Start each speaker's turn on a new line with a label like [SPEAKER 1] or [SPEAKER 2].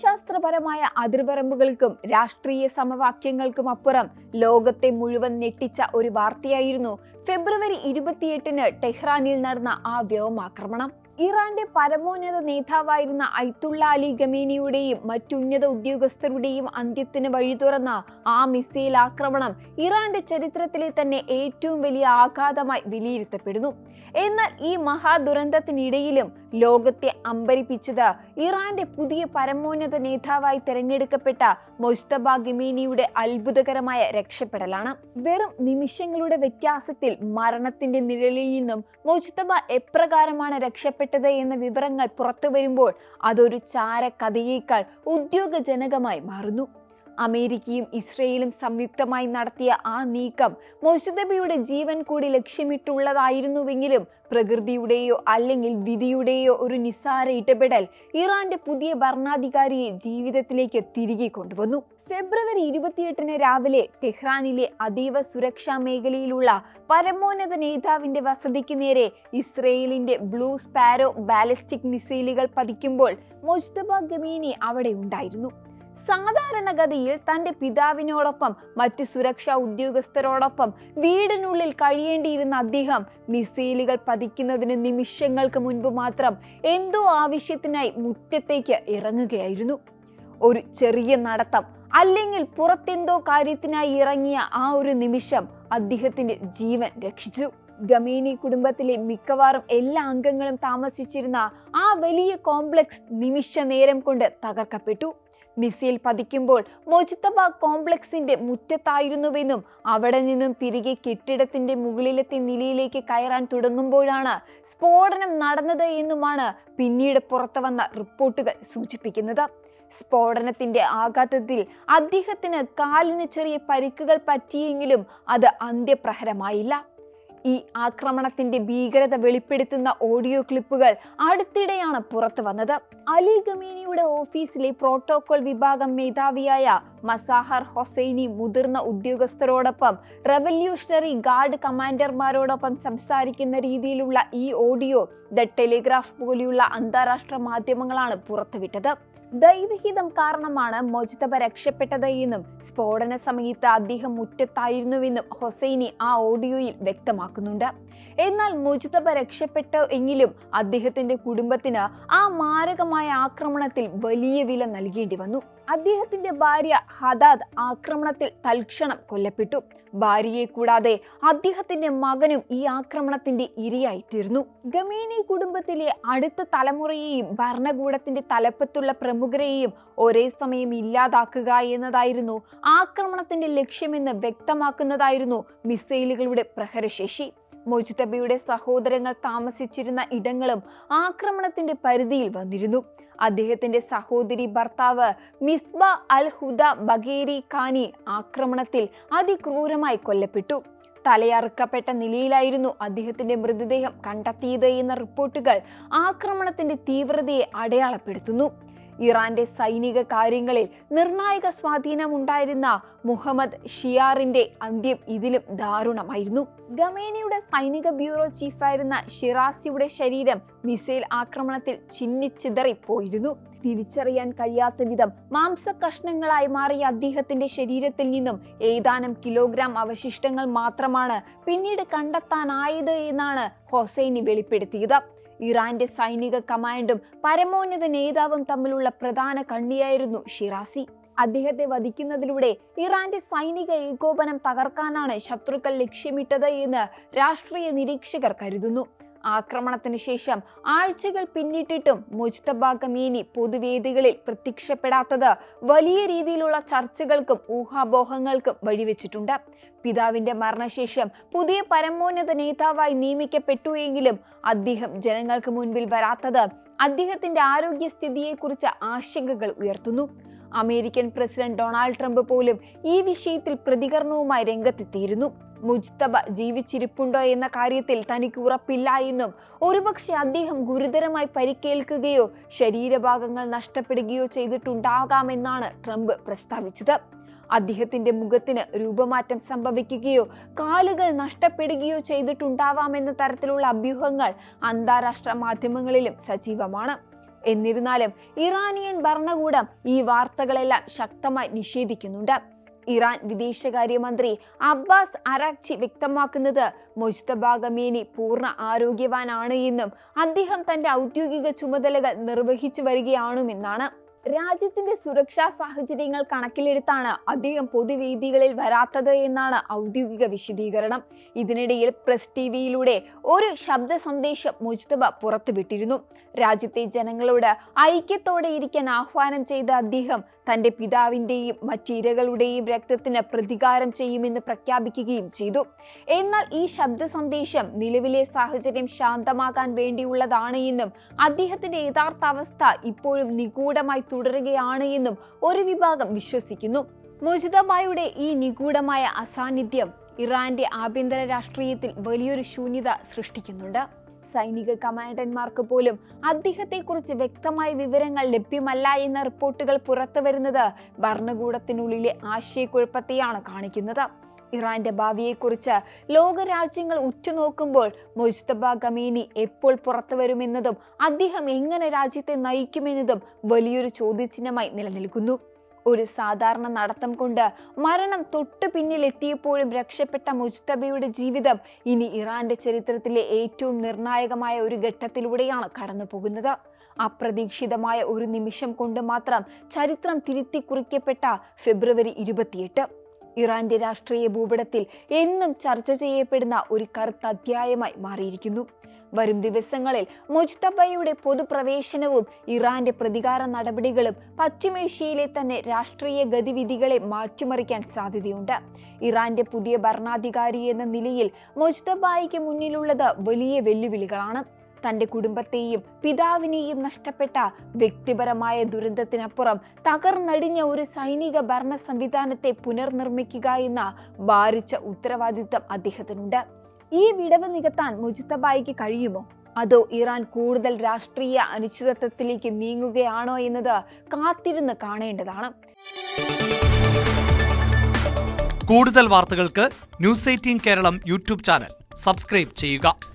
[SPEAKER 1] പ്രത്യയശാസ്ത്രപരമായ അതിർവരമ്പുകൾക്കും രാഷ്ട്രീയ സമവാക്യങ്ങൾക്കും അപ്പുറം ലോകത്തെ മുഴുവൻ ഞെട്ടിച്ച ഒരു വാർത്തയായിരുന്നു ഫെബ്രുവരി 28-ന് ടെഹ്റാനിൽ നടന്ന ആ വ്യോമാക്രമണം. ഇറാന്റെ പരമോന്നത നേതാവായിരുന്ന അയത്തുള്ള അലി ഖമേനിയുടെയും മറ്റുന്നത ഉദ്യോഗസ്ഥരുടെയും അന്ത്യത്തിന് വഴി തുറന്ന ആ മിസൈൽ ആക്രമണം ഇറാന്റെ ചരിത്രത്തിലെ തന്നെ ഏറ്റവും വലിയ ആഘാതമായി വിലയിരുത്തപ്പെടുന്നു. എന്നാൽ ഈ മഹാദുരന്തത്തിനിടയിലും ലോകത്തെ അമ്പരിപ്പിച്ചത് ഇറാന്റെ പുതിയ പരമോന്നത നേതാവായി തെരഞ്ഞെടുക്കപ്പെട്ട മൊജ്തബ ഖമേനിയുടെ അത്ഭുതകരമായ രക്ഷപ്പെടലാണ്. വെറും നിമിഷങ്ങളുടെ വ്യത്യാസത്തിൽ മരണത്തിന്റെ നിഴലിൽ നിന്നും മൊജ്തബ എപ്രകാരമാണ് രക്ഷപ്പെട്ടത് എന്ന വിവരങ്ങൾ പുറത്തു വരുമ്പോൾ അതൊരു ചാരക്കഥയേക്കാൾ ഉദ്യോഗജനകമായി മാറുന്നു. അമേരിക്കയും ഇസ്രയേലും സംയുക്തമായി നടത്തിയ ആ നീക്കം മൊജ്തബയുടെ ജീവൻ കൂടി ലക്ഷ്യമിട്ടുള്ളതായിരുന്നുവെങ്കിലും പ്രകൃതിയുടെയോ അല്ലെങ്കിൽ വിധിയുടെയോ ഒരു നിസ്സാര ഇടപെടൽ ഇറാന്റെ പുതിയ ഭരണാധികാരിയെ ജീവിതത്തിലേക്ക് തിരികെ കൊണ്ടുവന്നു. ഫെബ്രുവരി 28-ന് രാവിലെ ടെഹ്റാനിലെ അതീവ സുരക്ഷാ മേഖലയിലുള്ള പരമോന്നത നേതാവിന്റെ വസതിക്ക് നേരെ ഇസ്രയേലിന്റെ ബ്ലൂ സ്പാരോ ബാലിസ്റ്റിക് മിസൈലുകൾ പതിക്കുമ്പോൾ മൊജ്തബ ഖമേനി അവിടെ ഉണ്ടായിരുന്നു. സാധാരണഗതിയിൽ തന്റെ പിതാവിനോടൊപ്പം മറ്റു സുരക്ഷാ ഉദ്യോഗസ്ഥരോടൊപ്പം വീടിനുള്ളിൽ കഴിയേണ്ടിയിരുന്ന അദ്ദേഹം മിസൈലുകൾ പതിക്കുന്നതിന് നിമിഷങ്ങൾക്ക് മുൻപ് മാത്രം എന്തോ ആവശ്യത്തിനായി മുറ്റത്തേക്ക് ഇറങ്ങുകയായിരുന്നു. ഒരു ചെറിയ നടത്തം അല്ലെങ്കിൽ പുറത്തെന്തോ കാര്യത്തിനായി ഇറങ്ങിയ ആ ഒരു നിമിഷം അദ്ദേഹത്തിന്റെ ജീവൻ രക്ഷിച്ചു. ഖമേനി കുടുംബത്തിലെ മിക്കവാറും എല്ലാ അംഗങ്ങളും താമസിച്ചിരുന്ന ആ വലിയ കോംപ്ലക്സ് നിമിഷ നേരം കൊണ്ട് തകർക്കപ്പെട്ടു. മിസൈൽ പതിക്കുമ്പോൾ മൊജ്തബ കോംപ്ലക്സിന്റെ മുറ്റത്തായിരുന്നുവെന്നും അവിടെ നിന്നും തിരികെ കെട്ടിടത്തിന്റെ മുകളിലത്തെ നിലയിലേക്ക് കയറാൻ തുടങ്ങുമ്പോഴാണ് സ്ഫോടനം നടന്നത് എന്നുമാണ് പിന്നീട് പുറത്തു വന്ന റിപ്പോർട്ടുകൾ സൂചിപ്പിക്കുന്നത്. സ്ഫോടനത്തിന്റെ ആഘാതത്തിൽ അദ്ദേഹത്തിന് കാലിന് ചെറിയ പരിക്കുകൾ പറ്റിയെങ്കിലും അത് അന്ത്യപ്രഹരമായില്ല. ഈ ആക്രമണത്തിന്റെ ഭീകരത വെളിപ്പെടുത്തുന്ന ഓഡിയോ ക്ലിപ്പുകൾ അടുത്തിടെയാണ് പുറത്തു വന്നത്. അലി ഖമേനിയുടെ ഓഫീസിലെ പ്രോട്ടോകോൾ വിഭാഗം മേധാവിയായ മസാഹർ ഹൊസൈനി മുതിർന്ന ഉദ്യോഗസ്ഥരോടൊപ്പം റവല്യൂഷണറി ഗാർഡ് കമാൻഡർമാരോടൊപ്പം സംസാരിക്കുന്ന രീതിയിലുള്ള ഈ ഓഡിയോ ദ ടെലിഗ്രാഫ് പോലെയുള്ള അന്താരാഷ്ട്ര മാധ്യമങ്ങളാണ് പുറത്തുവിട്ടത്. ദൈവഹിതം കാരണമാണ് മൊജ്തബ രക്ഷപ്പെട്ടത് എന്നും സ്ഫോടന സമയത്ത് അദ്ദേഹം മുറ്റത്തായിരുന്നുവെന്നും ഹൊസൈനി ആ ഓഡിയോയിൽ വ്യക്തമാക്കുന്നുണ്ട്. എന്നാൽ മൊജ്തബ രക്ഷപ്പെട്ടു എങ്കിലും അദ്ദേഹത്തിന്റെ കുടുംബത്തിന് ആ മാരകമായ ആക്രമണത്തിൽ വലിയ വില നൽകേണ്ടി വന്നു. അദ്ദേഹത്തിന്റെ ഭാര്യ ഹദാദ് ആക്രമണത്തിൽ തൽക്ഷണം കൊല്ലപ്പെട്ടു. ഭാര്യയെ കൂടാതെ അദ്ദേഹത്തിന്റെ മകനും ഈ ആക്രമണത്തിന്റെ ഇരയായിത്തീർന്നു. ഖമേനി കുടുംബത്തിലെ അടുത്ത തലമുറയെയും ഭരണകൂടത്തിന്റെ തലപ്പത്തുള്ള പ്രമുഖരെയും ഒരേ സമയം ഇല്ലാതാക്കുക എന്നതായിരുന്നു ആക്രമണത്തിന്റെ ലക്ഷ്യമെന്ന് വ്യക്തമാക്കുന്നതായിരുന്നു മിസൈലുകളുടെ പ്രഹരശേഷി. മൊജ്തബയുടെ സഹോദരങ്ങൾ താമസിച്ചിരുന്ന ഇടങ്ങളും ആക്രമണത്തിന്റെ പരിധിയിൽ വന്നിരുന്നു. അദ്ദേഹത്തിന്റെ സഹോദരി ഭർത്താവ് മിസ്ബ അൽ ഹുദ ബഗേരി ഖാനി ആക്രമണത്തിൽ അതിക്രൂരമായി കൊല്ലപ്പെട്ടു. തലയറുക്കപ്പെട്ട നിലയിലായിരുന്നു അദ്ദേഹത്തിന്റെ മൃതദേഹം കണ്ടെത്തിയത് എന്ന റിപ്പോർട്ടുകൾ ആക്രമണത്തിന്റെ തീവ്രതയെ അടയാളപ്പെടുത്തുന്നു. ഇറാന്റെ സൈനിക കാര്യങ്ങളിൽ നിർണായക സ്വാധീനമുണ്ടായിരുന്ന മുഹമ്മദ് ഷിയാറിന്റെ അന്ത്യം ഇതിലും ദാരുണമായിരുന്നു. ഖമേനിയുടെ സൈനിക ബ്യൂറോ ചീഫായിരുന്ന ഷിറാസിയുടെ ശരീരം മിസൈൽ ആക്രമണത്തിൽ ചിന്നിച്ചിതറിപ്പോയിരുന്നു. തിരിച്ചറിയാൻ കഴിയാത്ത വിധം മാംസകഷ്ണങ്ങളായി മാറിയ അദ്ദേഹത്തിന്റെ ശരീരത്തിൽ നിന്നും ഏതാനും കിലോഗ്രാം അവശിഷ്ടങ്ങൾ മാത്രമാണ് പിന്നീട് കണ്ടെത്താനായത് എന്നാണ് ഹൊസൈനി വെളിപ്പെടുത്തിയത്. ഇറാന്റെ സൈനിക കമാൻഡും പരമോന്നത നേതാവും തമ്മിലുള്ള പ്രധാന കണ്ണിയായിരുന്നു ഷിറാസി. അദ്ദേഹത്തെ വധിക്കുന്നതിലൂടെ ഇറാന്റെ സൈനിക ഏകോപനം തകർക്കാനാണ് ശത്രുക്കൾ ലക്ഷ്യമിട്ടത് എന്ന് രാഷ്ട്രീയ നിരീക്ഷകർ കരുതുന്നു. ആക്രമണത്തിന് ശേഷം ആഴ്ചകൾ പിന്നിട്ടിട്ടും മൊജ്തബ ഖമേനി പൊതുവേദികളിൽ പ്രത്യക്ഷപ്പെടാത്തത് വലിയ രീതിയിലുള്ള ചർച്ചകൾക്കും ഊഹാപോഹങ്ങൾക്കും വഴിവെച്ചിട്ടുണ്ട്. പിതാവിന്റെ മരണശേഷം പുതിയ പരമോന്നത നേതാവായി നിയമിക്കപ്പെട്ടു എങ്കിലും അദ്ദേഹം ജനങ്ങൾക്ക് മുൻപിൽ വരാത്തത് അദ്ദേഹത്തിന്റെ ആരോഗ്യസ്ഥിതിയെക്കുറിച്ച് ആശങ്കകൾ ഉയർത്തുന്നു. അമേരിക്കൻ പ്രസിഡന്റ് ഡൊണാൾഡ് ട്രംപ് പോലും ഈ വിഷയത്തിൽ പ്രതികരണവുമായി രംഗത്തെത്തിയിരുന്നു. മുജ്തബ ജീവിച്ചിരിപ്പുണ്ടോ എന്ന കാര്യത്തിൽ തനിക്ക് ഉറപ്പില്ല എന്നും ഒരുപക്ഷെ അദ്ദേഹം ഗുരുതരമായി പരിക്കേൽക്കുകയോ ശരീരഭാഗങ്ങൾ നഷ്ടപ്പെടുകയോ ചെയ്തിട്ടുണ്ടാകാമെന്നാണ് ട്രംപ് പ്രസ്താവിച്ചത്. അദ്ദേഹത്തിന്റെ മുഖത്തിന് രൂപമാറ്റം സംഭവിക്കുകയോ കാലുകൾ നഷ്ടപ്പെടുകയോ ചെയ്തിട്ടുണ്ടാവാമെന്ന തരത്തിലുള്ള അഭ്യൂഹങ്ങൾ അന്താരാഷ്ട്ര മാധ്യമങ്ങളിലും സജീവമാണ്. എന്നിരുന്നാലും ഇറാനിയൻ ഭരണകൂടം ഈ വാർത്തകളെല്ലാം ശക്തമായി നിഷേധിക്കുന്നുണ്ട്. ഇറാൻ വിദേശകാര്യമന്ത്രി അബ്ബാസ് അറാക്ചി വ്യക്തമാക്കുന്നത് മുജ്തബ ഖമേനി പൂർണ്ണ ആരോഗ്യവാനാണ് എന്നും അദ്ദേഹം തന്റെ ഔദ്യോഗിക ചുമതലകൾ നിർവഹിച്ചു വരികയാണെന്നാണ്. രാജ്യത്തിന്റെ സുരക്ഷാ സാഹചര്യങ്ങൾ കണക്കിലെടുത്താണ് അദ്ദേഹം പൊതുവേദികളിൽ വരാത്തത് എന്നാണ് ഔദ്യോഗിക വിശദീകരണം. ഇതിനിടയിൽ പ്രസ് ടിവിയിലൂടെ ഒരു ശബ്ദ സന്ദേശം മുജ്തബ പുറത്തുവിട്ടിരുന്നു. രാജ്യത്തെ ജനങ്ങളോട് ഐക്യത്തോടെ ഇരിക്കാൻ ആഹ്വാനം ചെയ്ത അദ്ദേഹം തന്റെ പിതാവിന്റെയും മറ്റിരകളുടെയും രക്തത്തിന് പ്രതികാരം ചെയ്യുമെന്ന് പ്രഖ്യാപിക്കുകയും ചെയ്തു. എന്നാൽ ഈ ശബ്ദ സന്ദേശം നിലവിലെ സാഹചര്യം ശാന്തമാകാൻ വേണ്ടിയുള്ളതാണ് എന്നും അദ്ദേഹത്തിന്റെ യഥാർത്ഥ അവസ്ഥ ഇപ്പോഴും നിഗൂഢമായി തുടരുകയാണ് എന്നും ഒരു വിഭാഗം വിശ്വസിക്കുന്നു. മുജ്തബയുടെ ഈ നിഗൂഢമായ അസാന്നിധ്യം ഇറാന്റെ ആഭ്യന്തര രാഷ്ട്രീയത്തിൽ വലിയൊരു ശൂന്യത സൃഷ്ടിക്കുന്നുണ്ട്. സൈനിക കമാൻഡന്മാർക്ക് പോലും അദ്ദേഹത്തെക്കുറിച്ച് വ്യക്തമായ വിവരങ്ങൾ ലഭ്യമല്ല എന്ന റിപ്പോർട്ടുകൾ പുറത്തു വരുന്നത് ഭരണകൂടത്തിനുള്ളിലെ ആശയക്കുഴപ്പത്തെയാണ് കാണിക്കുന്നത്. ഇറാന്റെ ഭാവിയെക്കുറിച്ച് ലോകരാജ്യങ്ങൾ ഉറ്റുനോക്കുമ്പോൾ മുജ്തബ ഖമേനി എപ്പോൾ പുറത്തു വരുമെന്നതും അദ്ദേഹം എങ്ങനെ രാജ്യത്തെ നയിക്കുമെന്നതും വലിയൊരു ചോദ്യചിഹ്നമായി നിലനിൽക്കുന്നു. ഒരു സാധാരണ നടത്തം കൊണ്ട് മരണം തൊട്ടു പിന്നിലെത്തിയപ്പോഴും രക്ഷപ്പെട്ട മുജ്തബയുടെ ജീവിതം ഇനി ഇറാന്റെ ചരിത്രത്തിലെ ഏറ്റവും നിർണായകമായ ഒരു ഘട്ടത്തിലൂടെയാണ് കടന്നു പോകുന്നത്. അപ്രതീക്ഷിതമായ ഒരു നിമിഷം കൊണ്ട് മാത്രം ചരിത്രം തിരുത്തി കുറിക്കപ്പെട്ട ഫെബ്രുവരി 28 ഇറാന്റെ രാഷ്ട്രീയ ഭൂപടത്തിൽ എന്നും ചർച്ച ചെയ്യപ്പെടുന്ന ഒരു കറുത്ത അധ്യായമായി മാറിയിരിക്കുന്നു. വരും ദിവസങ്ങളിൽ മുജ്തബയുടെ പൊതുപ്രവേശനവും ഇറാന്റെ പ്രതികാര നടപടികളും പശ്ചിമേഷ്യയിലെ തന്നെ രാഷ്ട്രീയ ഗതിവിധികളെ മാറ്റിമറിക്കാൻ സാധ്യതയുണ്ട്. ഇറാന്റെ പുതിയ ഭരണാധികാരി എന്ന നിലയിൽ മുജ്തബയ്ക്ക് മുന്നിലുള്ളത് വലിയ വെല്ലുവിളികളാണ്. തന്റെ കുടുംബത്തെയും പിതാവിനെയും നഷ്ടപ്പെട്ട വ്യക്തിപരമായ ദുരന്തത്തിനപ്പുറം തകർന്നടിഞ്ഞ ഒരു സൈനിക ഭരണ സംവിധാനത്തെ പുനർനിർമ്മിക്കുക എന്ന ഭാരിച്ച ഉത്തരവാദിത്തം അദ്ദേഹത്തിനുണ്ട്. ഈ വിടവ് നികത്താൻ മുജ്തബയ്ക്ക് കഴിയുമോ, അതോ ഇറാൻ കൂടുതൽ രാഷ്ട്രീയ അനിശ്ചിതത്വത്തിലേക്ക് നീങ്ങുകയാണോ എന്നത് കാത്തിരുന്ന് കാണേണ്ടതാണ്.
[SPEAKER 2] കൂടുതൽ വാർത്തകൾക്ക് news 18 Keralam YouTube channel subscribe ചെയ്യുക.